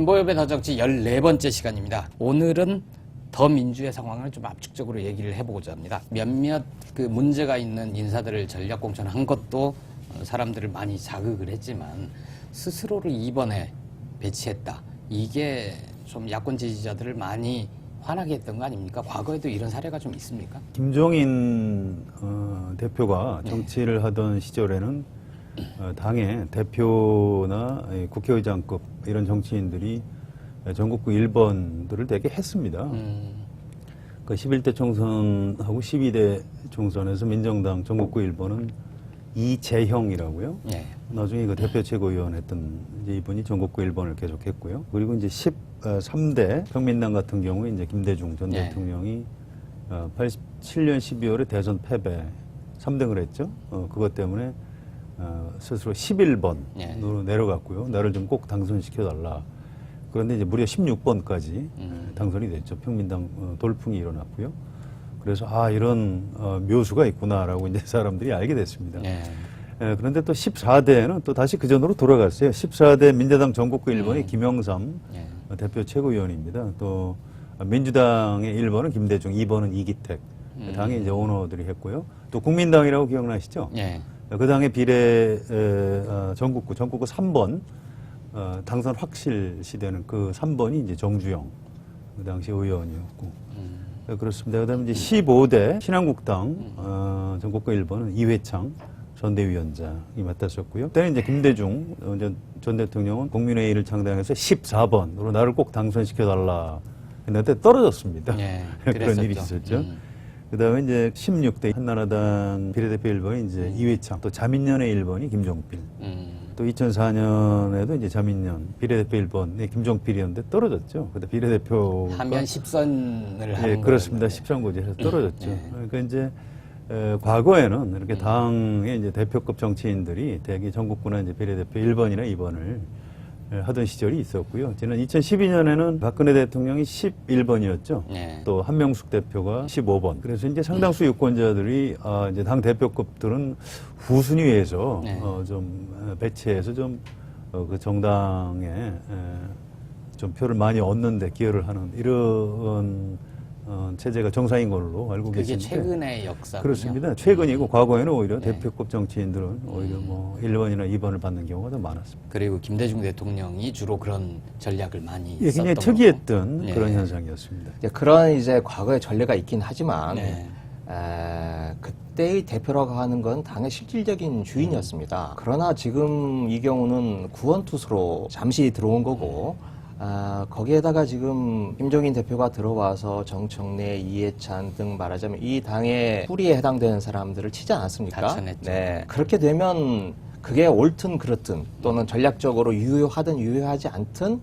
김보엽의 더정치 14번째 시간입니다. 오늘은 더 민주의 상황을 좀 압축적으로 얘기를 해보고자 합니다. 몇몇 그 문제가 있는 인사들을 전략 공천한 것도 사람들을 많이 자극을 했지만 스스로를 이번에 배치했다. 이게 좀 야권 지지자들을 많이 화나게 했던 거 아닙니까? 과거에도 이런 사례가 좀 있습니까? 김종인 대표가 정치를 하던 시절에는 당의 대표나 국회의장급 이런 정치인들이 전국구 1번들을 되게 했습니다. 그 11대 총선하고 12대 총선에서 민정당 전국구 1번은 이재형이라고요. 네. 나중에 그 대표 최고위원 했던 이제 이분이 전국구 1번을 계속했고요. 그리고 이제 13대 평민당 같은 경우에 이제 김대중 전 대통령이 87년 12월에 대선 패배 3등을 했죠. 그것 때문에 스스로 11번으로 내려갔고요. 나를 좀 꼭 당선시켜달라. 그런데 이제 무려 16번까지 당선이 됐죠. 평민당 돌풍이 일어났고요. 그래서 이런 묘수가 있구나라고 이제 사람들이 알게 됐습니다. 그런데 또 14대는 또 다시 그 전으로 돌아갔어요. 14대 민주당 전국구 1번이 김영삼 대표 최고위원입니다. 또 민주당의 1번은 김대중, 2번은 이기택. 당의 이제 오너들이 했고요. 또 국민당이라고 기억나시죠? 그 당의 비례 전국구 3번 당선 확실시 되는 그 3번이 이제 정주영 그 당시 의원이었고 그렇습니다. 그다음에 이제 15대 신한국당 전국구 1번은 이회창 전대위원장이 맡았었고요. 그때는 이제 김대중 전 대통령은 국민회의를 창당해서 14번으로 나를 꼭 당선시켜달라 했는데 떨어졌습니다. 그런 일이 있었죠. 그다음에 이제 16대 한나라당 비례대표 1번이 이제 이회창, 또 자민련의 1번이 김종필. 또 2004년에도 이제 자민련 비례대표 1번에 김종필이었는데 떨어졌죠. 그때 비례대표가 하면 10선을 하는 그렇습니다. 13고지에서 떨어졌죠. 그러니까 이제 과거에는 이렇게 당의 이제 대표급 정치인들이 대개 전국구나 이제 비례대표 1번이나 2번을 하던 시절이 있었고요. 지난 2012년에는 박근혜 대통령이 11번이었죠. 또 한명숙 대표가 15번. 그래서 이제 상당수 유권자들이 이제 당 대표급들은 후순위에서 좀 배치해서 좀 그 정당에 좀 표를 많이 얻는데 기여를 하는 이런 체제가 정상인 걸로 알고 계신데 그게 최근의 역사군요. 그렇습니다. 최근이고 과거에는 오히려 대표급 정치인들은 오히려 뭐 1번이나 2번을 받는 경우가 더 많았습니다. 그리고 김대중 대통령이 주로 그런 전략을 많이 굉장히 특이했던 그런 현상이었습니다. 그런 이제 과거의 전례가 있긴 하지만 그때의 대표라고 하는 건 당의 실질적인 주인이었습니다. 그러나 지금 이 경우는 구원투수로 잠시 들어온 거고 거기에다가 지금 김종인 대표가 들어와서 정청래, 이해찬 등 말하자면 이 당의 뿌리에 해당되는 사람들을 치지 않았습니까? 다 쳐냈죠. 그렇게 되면 그게 옳든 그렇든 또는 전략적으로 유효하든 유효하지 않든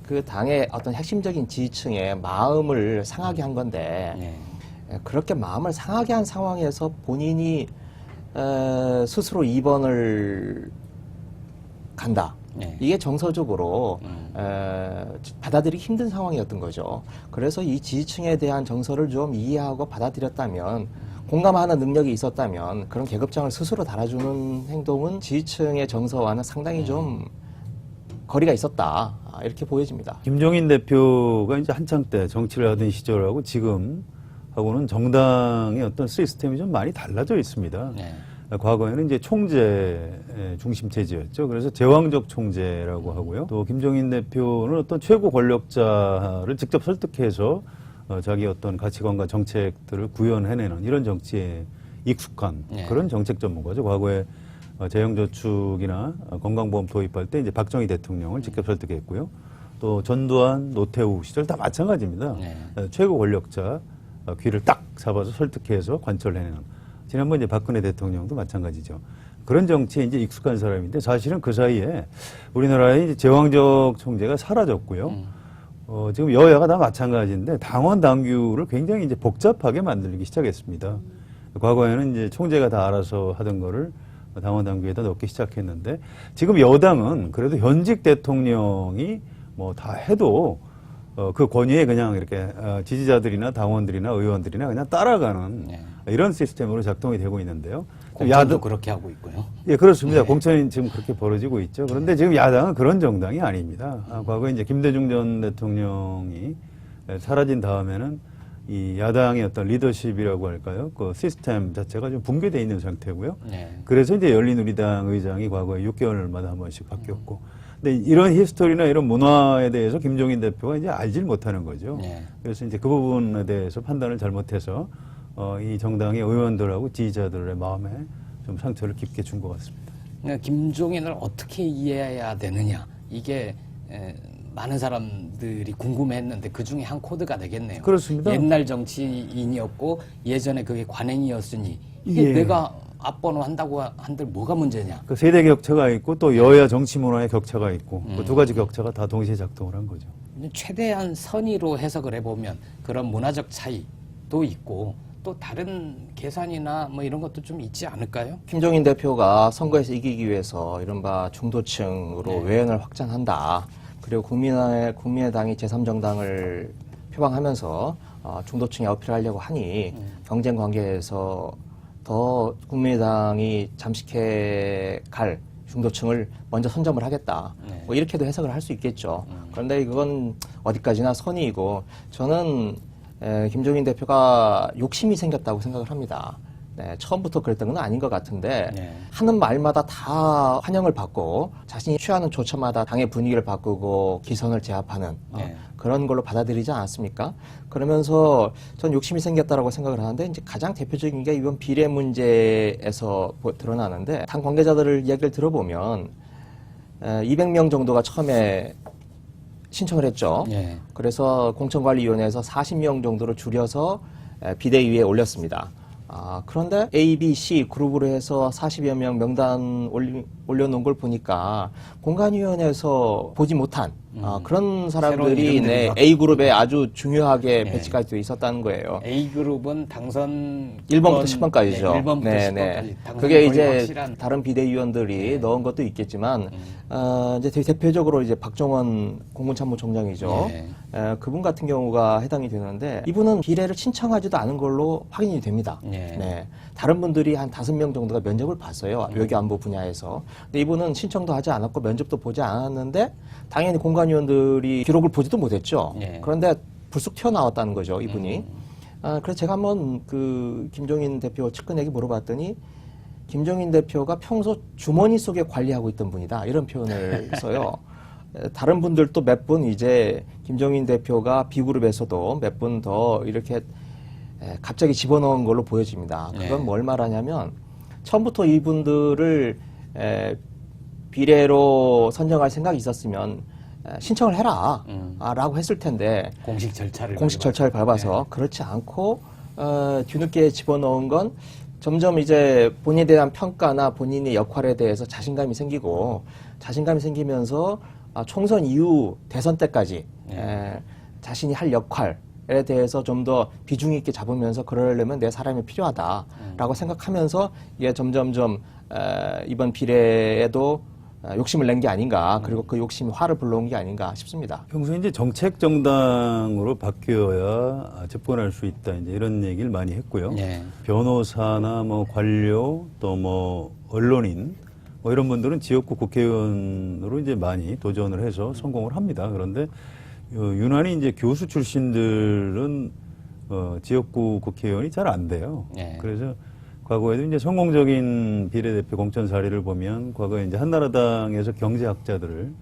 그 당의 어떤 핵심적인 지지층의 마음을 상하게 한 건데 그렇게 마음을 상하게 한 상황에서 본인이 스스로 2번을 간다. 이게 정서적으로 받아들이기 힘든 상황이었던 거죠. 그래서 이 지지층에 대한 정서를 좀 이해하고 받아들였다면 공감하는 능력이 있었다면 그런 계급장을 스스로 달아주는 행동은 지지층의 정서와는 상당히 좀 거리가 있었다. 이렇게 보여집니다. 김종인 대표가 이제 한창 때 정치를 하던 시절하고 지금하고는 정당의 어떤 시스템이 좀 많이 달라져 있습니다. 과거에는 이제 총재 중심 체제였죠. 그래서 제왕적 총재라고 하고요. 또 김종인 대표는 어떤 최고 권력자를 직접 설득해서 자기 어떤 가치관과 정책들을 구현해내는 이런 정치에 익숙한 그런 정책 전문가죠. 과거에 재형저축이나 건강보험 도입할 때 이제 박정희 대통령을 직접 설득했고요. 또 전두환, 노태우 시절 다 마찬가지입니다. 최고 권력자 귀를 딱 잡아서 설득해서 관철해내는. 지난번 이제 박근혜 대통령도 마찬가지죠. 그런 정치에 이제 익숙한 사람인데 사실은 그 사이에 우리나라의 이제 제왕적 총재가 사라졌고요. 지금 여야가 다 마찬가지인데 당원 당규를 굉장히 이제 복잡하게 만들기 시작했습니다. 과거에는 이제 총재가 다 알아서 하던 거를 당원 당규에다 넣기 시작했는데 지금 여당은 그래도 현직 대통령이 뭐 다 해도 그 권위에 그냥 이렇게 지지자들이나 당원들이나 의원들이나 그냥 따라가는 이런 시스템으로 작동이 되고 있는데요. 공천도 그렇게 하고 있고요. 예, 그렇습니다. 공천이 지금 그렇게 벌어지고 있죠. 그런데 지금 야당은 그런 정당이 아닙니다. 과거에 이제 김대중 전 대통령이 사라진 다음에는 이 야당의 어떤 리더십이라고 할까요? 그 시스템 자체가 좀 붕괴되어 있는 상태고요. 그래서 이제 열린우리당 의장이 과거에 6개월마다 한 번씩 바뀌었고. 근데 이런 히스토리나 이런 문화에 대해서 김종인 대표가 이제 알질 못하는 거죠. 그래서 이제 그 부분에 대해서 판단을 잘못해서 이 정당의 의원들하고 지지자들의 마음에 좀 상처를 깊게 준 것 같습니다. 그러니까 김종인을 어떻게 이해해야 되느냐 이게 많은 사람들이 궁금해했는데 그 중에 한 코드가 되겠네요. 그렇습니다. 옛날 정치인이었고 예전에 그게 관행이었으니 이게 예. 내가 앞번호 한다고 한들 뭐가 문제냐. 그 세대 격차가 있고 또 여야 정치 문화의 격차가 있고 그 두 가지 격차가 다 동시에 작동을 한 거죠. 최대한 선의로 해석을 해보면 그런 문화적 차이도 있고 또 다른 계산이나 뭐 이런 것도 좀 있지 않을까요? 김종인 대표가 선거에서 이기기 위해서 이른바 중도층으로 외연을 확장한다. 그리고 국민의당이 제3정당을 표방하면서 중도층에 어필하려고 하니 경쟁 관계에서 더 국민의당이 잠식해 갈 중도층을 먼저 선점을 하겠다. 뭐 이렇게도 해석을 할 수 있겠죠. 그런데 이건 어디까지나 선의이고 저는 김종인 대표가 욕심이 생겼다고 생각을 합니다. 네, 처음부터 그랬던 건 아닌 것 같은데 하는 말마다 다 환영을 받고 자신이 취하는 조처마다 당의 분위기를 바꾸고 기선을 제압하는 그런 걸로 받아들이지 않았습니까? 그러면서 전 욕심이 생겼다라고 생각을 하는데 이제 가장 대표적인 게 이번 비례 문제에서 드러나는데 당 관계자들을 이야기를 들어보면 200명 정도가 처음에 신청을 했죠. 그래서 공천관리위원회에서 40명 정도로 줄여서 비대위에 올렸습니다. 그런데 A, B, C 그룹으로 해서 40여 명 명단 올려놓은 걸 보니까 공관위원회에서 보지 못한 그런 사람들이 A그룹에 아주 중요하게 배치가 되어 있었다는 거예요. A그룹은 당선 1번부터 10번까지죠. 1번부터 10번까지. 그게 이제 확실한. 다른 비대위원들이 넣은 것도 있겠지만, 이제 대표적으로 이제 박정원 공군참모총장이죠. 그분 같은 경우가 해당이 되는데, 이분은 비례를 신청하지도 않은 걸로 확인이 됩니다. 다른 분들이 한 5명 정도가 면접을 봤어요. 외교안보 분야에서. 근데 이분은 신청도 하지 않았고 면접도 보지 않았는데, 당연히 공관위원들이 기록을 보지도 못했죠. 그런데 불쑥 튀어나왔다는 거죠, 이분이. 그래서 제가 한번 그 김종인 대표 측근에게 물어봤더니 김종인 대표가 평소 주머니 속에 관리하고 있던 분이다. 이런 표현을 써요. 다른 분들도 몇 분 이제 김종인 대표가 B그룹에서도 몇 분 더 이렇게 갑자기 집어넣은 걸로 보여집니다. 그건 뭘 말하냐면 처음부터 이분들을 비례로 선정할 생각이 있었으면 신청을 해라 라고 했을 텐데 공식 절차를 밟아서 그렇지 않고 뒤늦게 집어넣은 건 점점 이제 본인에 대한 평가나 본인의 역할에 대해서 자신감이 생기고 자신감이 생기면서 총선 이후 대선 때까지 자신이 할 역할에 대해서 좀 더 비중 있게 잡으면서 그러려면 내 사람이 필요하다라고 생각하면서 이게 점점점 이번 비례에도 욕심을 낸 게 아닌가, 그리고 그 욕심이 화를 불러온 게 아닌가 싶습니다. 평소에 이제 정책 정당으로 바뀌어야 집권할 수 있다, 이제 이런 얘기를 많이 했고요. 변호사나 뭐 관료 또 뭐 언론인 뭐 이런 분들은 지역구 국회의원으로 이제 많이 도전을 해서 성공을 합니다. 그런데 유난히 이제 교수 출신들은 지역구 국회의원이 잘 안 돼요. 그래서 과거에도 이제 성공적인 비례대표 공천 사례를 보면 과거에 이제 한나라당에서 경제학자들을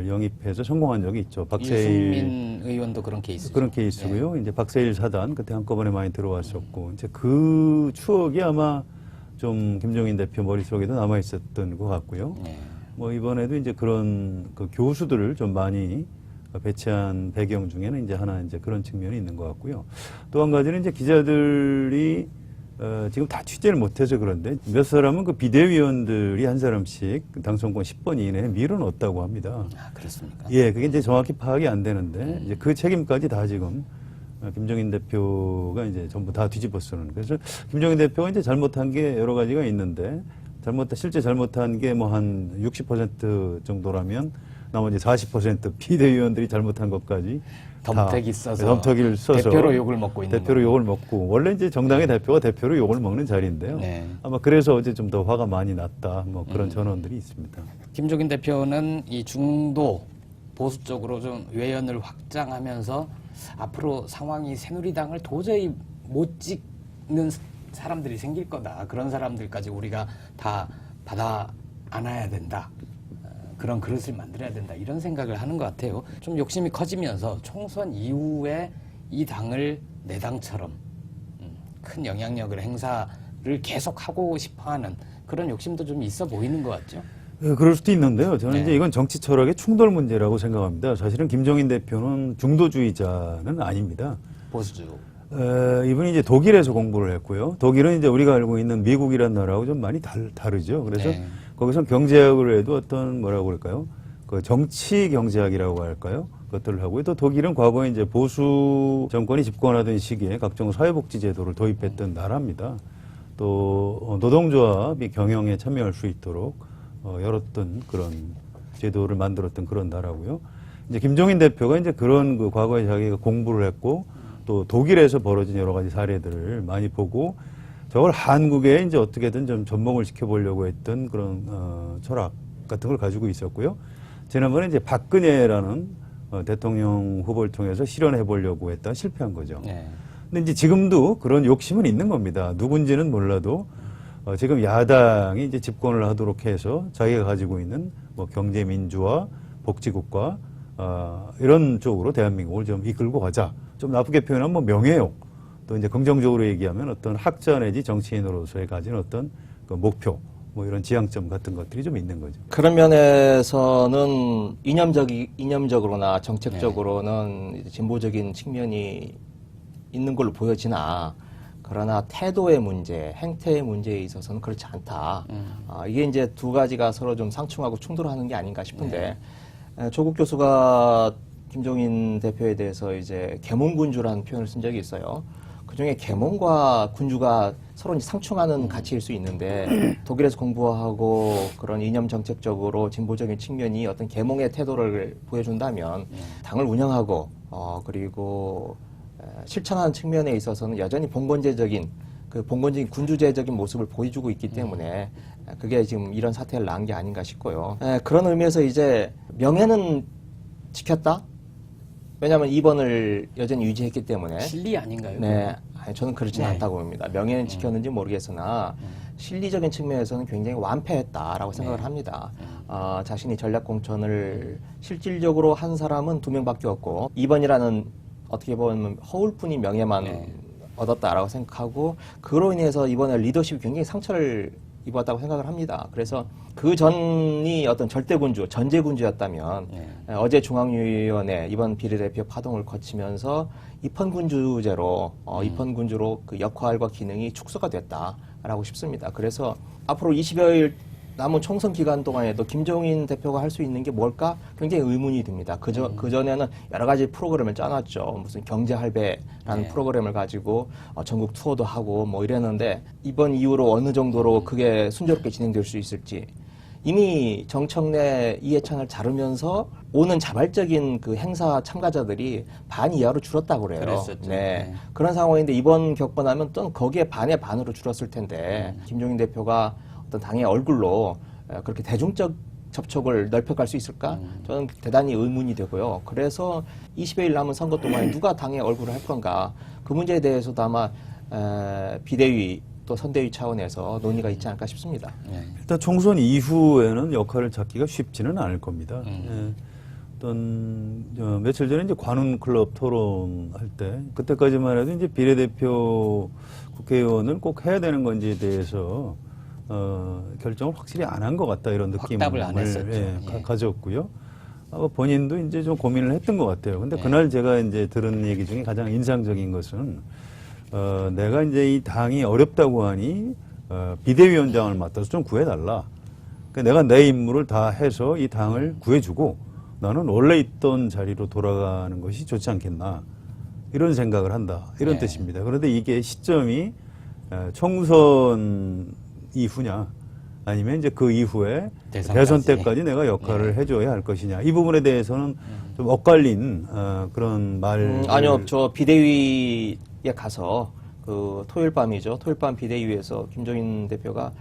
영입해서 성공한 적이 있죠. 이승민 의원도 그런 케이스죠. 그런 케이스고요. 이제 박세일 사단 그때 한꺼번에 많이 들어왔었고 이제 그 추억이 아마 좀 김종인 대표 머릿속에도 남아 있었던 것 같고요. 뭐 이번에도 이제 그런 그 교수들을 좀 많이 배치한 배경 중에는 이제 하나 이제 그런 측면이 있는 것 같고요. 또 한 가지는 이제 기자들이 지금 다 취재를 못해서 그런데 몇 사람은 그 비대위원들이 한 사람씩 당선권 10번 이내에 밀어넣었다고 합니다. 그렇습니까? 예, 그게 이제 정확히 파악이 안 되는데 이제 그 책임까지 다 지금 김종인 대표가 이제 전부 다 뒤집어 쓰는. 그래서 김종인 대표가 이제 잘못한 게 여러 가지가 있는데 실제 잘못한 게 뭐 한 60% 정도라면 나머지 40% 비대위원들이 잘못한 것까지 덤태기 써서 덤태기를 써서 대표로 욕을 먹고 있는 대표로 욕을 먹고 원래 이제 정당의 대표가 대표로 욕을 먹는 자리인데요. 네. 아마 그래서 어제 좀 더 화가 많이 났다 뭐 그런 전언들이 있습니다. 김종인 대표는 이 중도 보수 쪽으로 좀 외연을 확장하면서 앞으로 상황이 새누리당을 도저히 못 찍는 사람들이 생길 거다. 그런 사람들까지 우리가 다 받아 안아야 된다. 그런 그릇을 만들어야 된다. 이런 생각을 하는 것 같아요. 좀 욕심이 커지면서 총선 이후에 이 당을 내 당처럼 큰 영향력을 행사를 계속하고 싶어하는 그런 욕심도 좀 있어 보이는 것 같죠. 그럴 수도 있는데요. 저는 네. 이제 이건 정치 철학의 충돌 문제라고 생각합니다. 사실은 김종인 대표는 중도주의자는 아닙니다. 보수주. 이분이 이제 독일에서 공부를 했고요. 독일은 이제 우리가 알고 있는 미국이라는 나라하고 좀 많이 다르죠. 그래서 네. 거기서 경제학을 해도 어떤 뭐라고 그럴까요? 그 정치 경제학이라고 할까요? 그것들을 하고요. 또 독일은 과거에 이제 보수 정권이 집권하던 시기에 각종 사회복지 제도를 도입했던 나라입니다. 또 노동조합이 경영에 참여할 수 있도록 열었던 그런 제도를 만들었던 그런 나라고요. 이제 김종인 대표가 이제 그런 그 과거에 자기가 공부를 했고 또 독일에서 벌어진 여러 가지 사례들을 많이 보고 저걸 한국에 이제 어떻게든 좀 접목을 시켜보려고 했던 그런 철학 같은 걸 가지고 있었고요. 지난번에 이제 박근혜라는 대통령 후보를 통해서 실현해 보려고 했다 실패한 거죠. 네. 근데 이제 지금도 그런 욕심은 있는 겁니다. 누군지는 몰라도 지금 야당이 이제 집권을 하도록 해서 자기가 가지고 있는 뭐 경제 민주화, 복지국가 이런 쪽으로 대한민국을 좀 이끌고 가자. 좀 나쁘게 표현하면 뭐 명예욕. 또 이제 긍정적으로 얘기하면 어떤 학자 내지 정치인으로서의 가진 어떤 그 목표, 뭐 이런 지향점 같은 것들이 좀 있는 거죠. 그런 면에서는 이념적으로나 정책적으로는 이제 진보적인 측면이 있는 걸로 보여지나 그러나 태도의 문제, 행태의 문제에 있어서는 그렇지 않다. 이게 이제 두 가지가 서로 좀 상충하고 충돌하는 게 아닌가 싶은데 조국 교수가 김종인 대표에 대해서 이제 계몽군주라는 표현을 쓴 적이 있어요. 그중에 계몽과 군주가 서로 이제 상충하는 가치일 수 있는데 독일에서 공부하고 그런 이념 정책적으로 진보적인 측면이 어떤 계몽의 태도를 보여준다면 당을 운영하고 그리고 실천하는 측면에 있어서는 여전히 봉건제적인 군주제적인 모습을 보여주고 있기 때문에 그게 지금 이런 사태를 낳은 게 아닌가 싶고요. 그런 의미에서 이제 명예는 지켰다? 왜냐하면 2번을 여전히 유지했기 때문에. 실리 아닌가요? 네. 아니, 저는 그렇지는 네. 않다고 봅니다. 명예는 지켰는지 모르겠으나 실리적인 측면에서는 굉장히 완패했다라고 생각을 합니다. 자신이 전략공천을 실질적으로 한 사람은 2명밖에 없고 2번이라는 어떻게 보면 허울뿐인 명예만 얻었다라고 생각하고 그로 인해서 이번에 리더십이 굉장히 상처를 입었다고 생각을 합니다. 그래서 그 전이 어떤 절대군주, 전제군주였다면 어제 중앙위원회 이번 비례대표 파동을 거치면서 입헌군주제로 입헌군주로 그 역할과 기능이 축소가 됐다라고 싶습니다. 그래서 앞으로 20여일 남은 총선 기간 동안에도 김종인 대표가 할 수 있는 게 뭘까 굉장히 의문이 듭니다. 그전에는 여러 가지 프로그램을 짜놨죠. 무슨 경제할배라는 프로그램을 가지고 전국 투어도 하고 뭐 이랬는데 이번 이후로 어느 정도로 그게 순조롭게 진행될 수 있을지 이미 정청래 이해찬을 자르면서 오는 자발적인 그 행사 참가자들이 반 이하로 줄었다고 그래요. 그랬었죠. 네. 그런 상황인데 이번 겪고나면 또 거기에 반의 반으로 줄었을 텐데 김종인 대표가 어떤 당의 얼굴로 그렇게 대중적 접촉을 넓혀갈 수 있을까? 저는 대단히 의문이 되고요. 그래서 20여일 남은 선거 동안에 누가 당의 얼굴을 할 건가? 그 문제에 대해서도 아마 비대위 또 선대위 차원에서 논의가 있지 않을까 싶습니다. 일단 총선 이후에는 역할을 찾기가 쉽지는 않을 겁니다. 어떤 며칠 전에 이제 관훈 클럽 토론할 때 그때까지만 해도 이제 비례대표 국회의원을 꼭 해야 되는 건지에 대해서 결정을 확실히 안 한 것 같다 이런 느낌을 확답을 안 했었죠. 가졌고요. 본인도 이제 좀 고민을 했던 것 같아요. 근데 그날 제가 이제 들은 얘기 중에 가장 인상적인 것은 내가 이제 이 당이 어렵다고 하니 비대위원장을 맡아서 좀 구해달라. 그러니까 내가 내 임무를 다 해서 이 당을 구해주고 나는 원래 있던 자리로 돌아가는 것이 좋지 않겠나 이런 생각을 한다 이런 뜻입니다. 그런데 이게 시점이 총선 이후냐 아니면 이제 그 이후에 대선까지. 대선 때까지 내가 역할을 해줘야 할 것이냐. 이 부분에 대해서는 좀 엇갈린 그런 말. 아니요, 저 비대위에 가서 그 토요일 밤이죠. 토요일 밤 비대위에서 김종인 대표가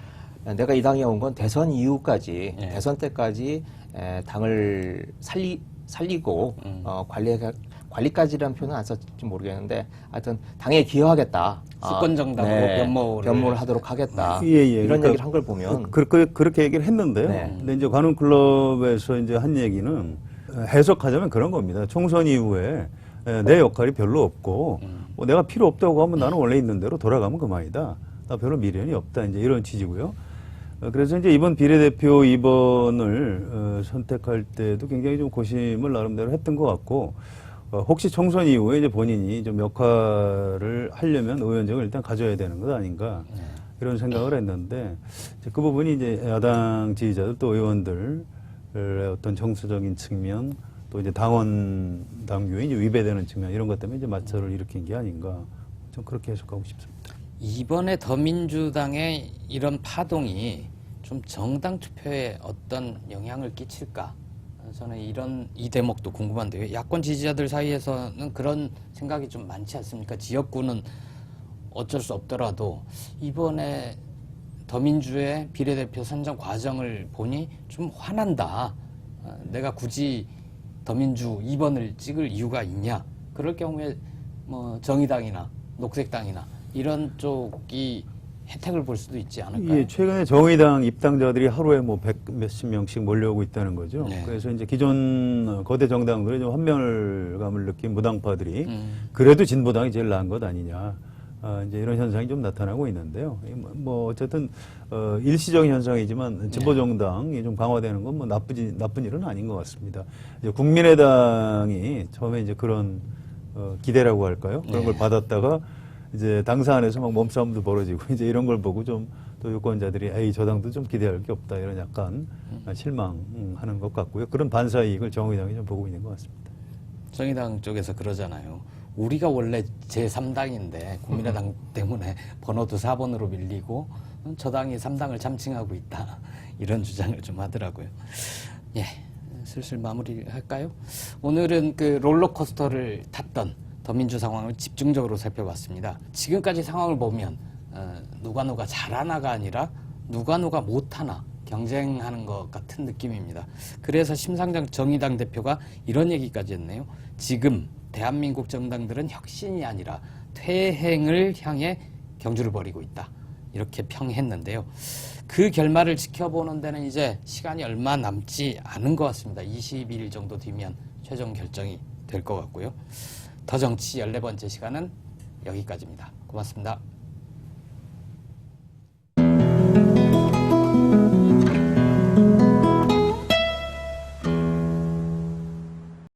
내가 이 당에 온 건 대선 이후까지, 예. 대선 때까지 당을 살리고 관리까지라는 표현은 안 썼지 모르겠는데 하여튼 당에 기여하겠다. 수권 정당으로 변모를 하도록 하겠다. 예, 예. 이런 그러니까 얘기를 한 걸 보면 그렇게 얘기를 했는데요. 네. 근데 이제 관훈클럽에서 이제 한 얘기는 해석하자면 그런 겁니다. 총선 이후에 내 역할이 별로 없고 뭐 내가 필요 없다고 하면 나는 원래 있는 대로 돌아가면 그만이다. 나 별로 미련이 없다. 이제 이런 취지고요. 그래서 이제 이번 비례대표 2번을 선택할 때도 굉장히 좀 고심을 나름대로 했던 것 같고, 혹시 총선 이후에 이제 본인이 좀 역할을 하려면 의원직을 일단 가져야 되는 것 아닌가 이런 생각을 했는데, 이제 그 부분이 이제 야당 지지자들 또 의원들의 어떤 정서적인 측면, 또 이제 당원 당규에 이제 위배되는 측면 이런 것 때문에 이제 마찰을 일으킨 게 아닌가, 좀 그렇게 해석하고 싶습니다. 이번에 더민주당의 이런 파동이 좀 정당 투표에 어떤 영향을 끼칠까? 저는 이 대목도 궁금한데요. 야권 지지자들 사이에서는 그런 생각이 좀 많지 않습니까? 지역구는 어쩔 수 없더라도 이번에 더민주의 비례대표 선정 과정을 보니 좀 화난다. 내가 굳이 더민주 2번을 찍을 이유가 있냐? 그럴 경우에 뭐 정의당이나 녹색당이나 이런 쪽이 혜택을 볼 수도 있지 않을까요? 예, 최근에 정의당 입당자들이 하루에 뭐 100몇십 명씩 몰려오고 있다는 거죠. 네. 그래서 이제 기존 거대 정당들의 좀 환멸감을 느낀 무당파들이 그래도 진보당이 제일 나은 것 아니냐. 이제 이런 현상이 좀 나타나고 있는데요. 뭐 어쨌든 일시적인 현상이지만 진보 정당이 좀 강화되는 건 뭐 나쁜 일은 아닌 것 같습니다. 이제 국민의당이 처음에 이제 그런 기대라고 할까요? 그런 걸 받았다가 이제 당사 안에서 막 몸싸움도 벌어지고 이제 이런 걸 보고 좀 또 유권자들이 에이 저 당도 좀 기대할 게 없다 이런 약간 실망하는 것 같고요. 그런 반사 이익을 정의당이 좀 보고 있는 것 같습니다. 정의당 쪽에서 그러잖아요. 우리가 원래 제3당인데 국민의당 때문에 번호도 4번으로 밀리고 저 당이 3당을 참칭하고 있다. 이런 주장을 좀 하더라고요. 예, 슬슬 마무리할까요? 오늘은 그 롤러코스터를 탔던 더민주 상황을 집중적으로 살펴봤습니다. 지금까지 상황을 보면 누가 잘하나가 아니라 누가 못하나 경쟁하는 것 같은 느낌입니다. 그래서 심상정 정의당 대표가 이런 얘기까지 했네요. 지금 대한민국 정당들은 혁신이 아니라 퇴행을 향해 경주를 벌이고 있다. 이렇게 평했는데요. 그 결말을 지켜보는 데는 이제 시간이 얼마 남지 않은 것 같습니다. 20일 정도 뒤면 최종 결정이 될 것 같고요. 더 정치 14번째 시간은 여기까지입니다. 고맙습니다.